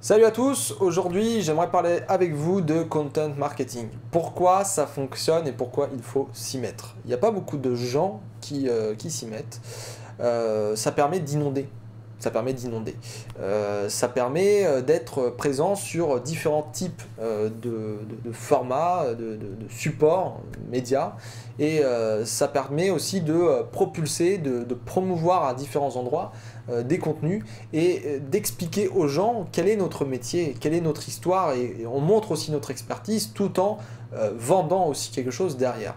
Salut à tous, aujourd'hui j'aimerais parler avec vous de content marketing. Pourquoi ça fonctionne et pourquoi il faut s'y mettre. Il n'y a pas beaucoup de gens qui s'y mettent. Ça permet d'inonder. Ça permet d'inonder. Ça permet d'être présent sur différents types de formats, de supports médias. Et ça permet aussi de propulser, de promouvoir à différents endroits des contenus et d'expliquer aux gens quel est notre métier, quelle est notre histoire. Et on montre aussi notre expertise tout en vendant aussi quelque chose derrière.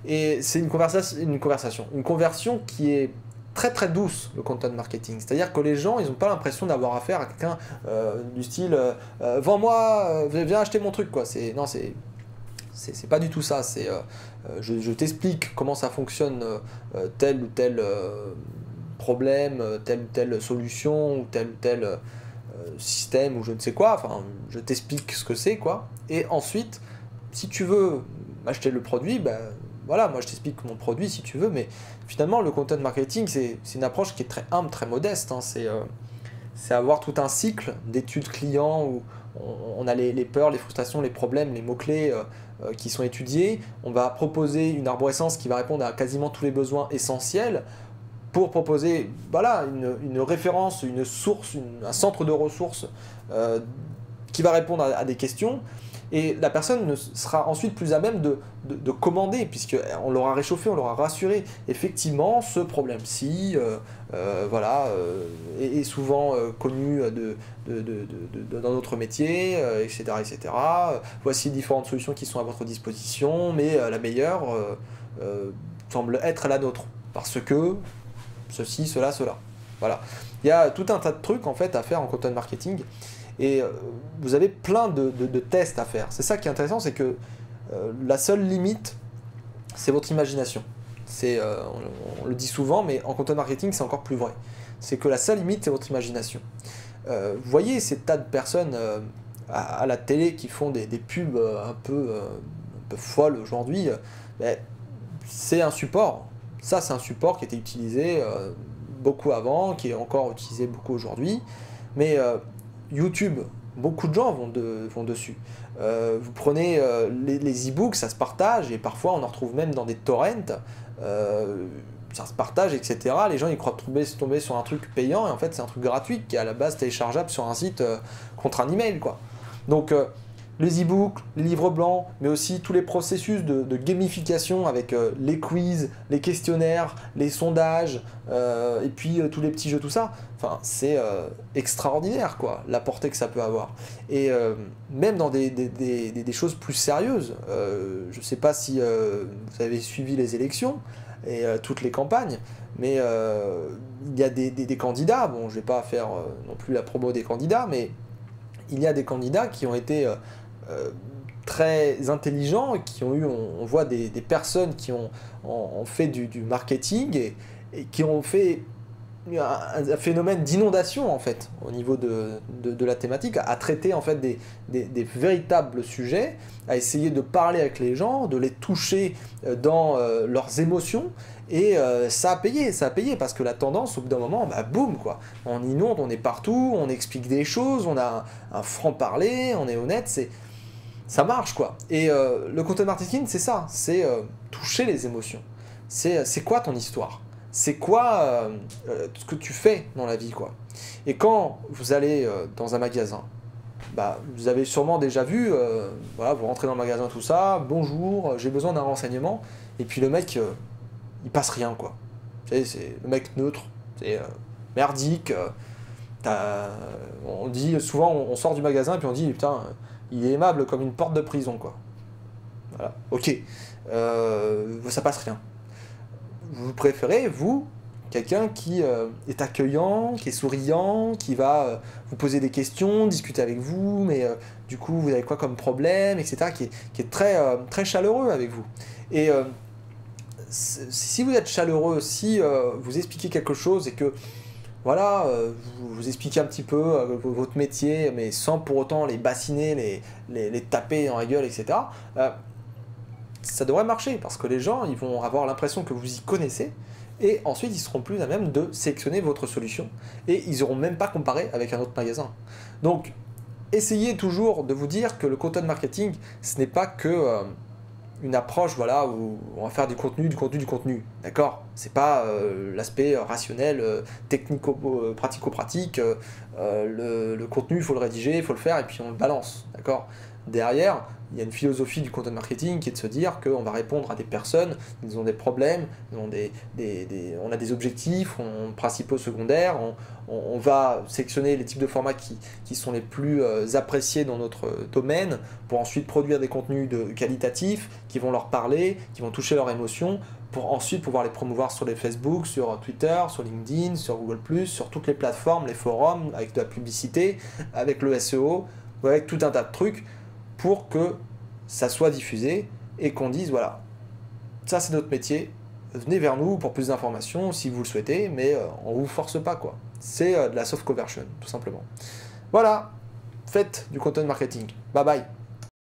Et c'est une conversion qui est très très douce, le content marketing. C'est-à-dire que les gens, ils n'ont pas l'impression d'avoir affaire à quelqu'un du style vends-moi, viens acheter mon truc, quoi. Non, c'est pas du tout ça. Je t'explique comment ça fonctionne, tel ou tel problème, telle ou telle solution, ou tel système, ou je ne sais quoi. Enfin, je t'explique ce que c'est, quoi. Et ensuite, si tu veux acheter le produit, ben voilà, moi je t'explique mon produit si tu veux, mais finalement le content marketing c'est une approche qui est très humble, très modeste, hein. C'est avoir tout un cycle d'études clients où on a les peurs, les frustrations, les problèmes, les mots-clés qui sont étudiés. On va proposer une arborescence qui va répondre à quasiment tous les besoins essentiels pour proposer voilà, une référence, une source, un centre de ressources qui va répondre à des questions. Et la personne sera ensuite plus à même de commander, puisqu'on l'aura réchauffé, on l'aura rassuré. Effectivement, ce problème-ci voilà, est souvent connu dans notre métier, etc., etc. Voici différentes solutions qui sont à votre disposition, mais la meilleure semble être la nôtre, parce que ceci, cela, cela. Voilà. Il y a tout un tas de trucs en fait à faire en content marketing. Et vous avez plein de tests à faire. C'est ça qui est intéressant, c'est que la seule limite, c'est votre imagination. On le dit souvent, mais en content marketing, c'est encore plus vrai. C'est que la seule limite, c'est votre imagination. Vous voyez ces tas de personnes à la télé qui font des pubs un peu folles aujourd'hui. Ben, c'est un support. Ça, c'est un support qui était utilisé beaucoup avant, qui est encore utilisé beaucoup aujourd'hui. Mais YouTube, beaucoup de gens vont dessus. Vous prenez les e-books, ça se partage, et parfois on en retrouve même dans des torrents, ça se partage, etc. Les gens ils croient tomber sur un truc payant, et en fait c'est un truc gratuit qui est à la base téléchargeable sur un site contre un email, quoi. Donc les e-books, les livres blancs, mais aussi tous les processus de gamification avec les quiz, les questionnaires, les sondages, et puis tous les petits jeux, tout ça. Enfin, c'est extraordinaire, quoi, la portée que ça peut avoir. Et même dans des choses plus sérieuses, je ne sais pas si vous avez suivi les élections et toutes les campagnes, mais il y a des candidats, bon, je ne vais pas faire non plus la promo des candidats, mais il y a des candidats qui ont été très intelligents, qui ont eu, on voit des personnes qui ont fait du marketing et qui ont fait un phénomène d'inondation en fait au niveau de la thématique, à traiter en fait des véritables sujets, à essayer de parler avec les gens, de les toucher dans leurs émotions. Et ça a payé parce que la tendance au bout d'un moment, bah boum quoi, on inonde, on est partout, on explique des choses, on a un franc-parler, on est honnête, ça marche quoi. Et le content marketing c'est ça, c'est toucher les émotions. C'est quoi ton histoire? C'est quoi ce que tu fais dans la vie, quoi. Et quand vous allez dans un magasin, bah, vous avez sûrement déjà vu, voilà, vous rentrez dans le magasin, tout ça, bonjour, j'ai besoin d'un renseignement, et puis le mec, il passe rien, quoi. Vous savez, c'est le mec neutre, c'est merdique, on dit souvent, on sort du magasin, et puis on dit, putain, il est aimable comme une porte de prison, quoi. Voilà, ok, ça passe rien. Vous préférez, vous, quelqu'un qui est accueillant, qui est souriant, qui va vous poser des questions, discuter avec vous, mais du coup, vous avez quoi comme problème, etc., qui est très, très chaleureux avec vous. Et si vous êtes chaleureux, si vous expliquez quelque chose et que, voilà, vous expliquez un petit peu votre métier, mais sans pour autant les bassiner, les taper dans la gueule, etc., ça devrait marcher parce que les gens ils vont avoir l'impression que vous y connaissez et ensuite ils seront plus à même de sélectionner votre solution et ils n'auront même pas comparé avec un autre magasin. Donc essayez toujours de vous dire que le content marketing, ce n'est pas que une approche, voilà, où on va faire du contenu, d'accord? C'est pas l'aspect rationnel, pratico-pratique, le contenu, il faut le rédiger, il faut le faire, et puis on le balance, d'accord? Derrière, il y a une philosophie du content marketing qui est de se dire qu'on va répondre à des personnes, ils ont des problèmes, ils ont on a des objectifs, principaux, secondaires, on va sélectionner les types de formats qui sont les plus appréciés dans notre domaine pour ensuite produire des contenus qualitatifs qui vont leur parler, qui vont toucher leurs émotions, pour ensuite pouvoir les promouvoir sur les Facebook, sur Twitter, sur LinkedIn, sur Google+, sur toutes les plateformes, les forums, avec de la publicité, avec le SEO, avec tout un tas de trucs, pour que ça soit diffusé et qu'on dise voilà, ça c'est notre métier, venez vers nous pour plus d'informations si vous le souhaitez, mais on vous force pas quoi. C'est de la soft conversion, tout simplement. Voilà, faites du content marketing. Bye bye.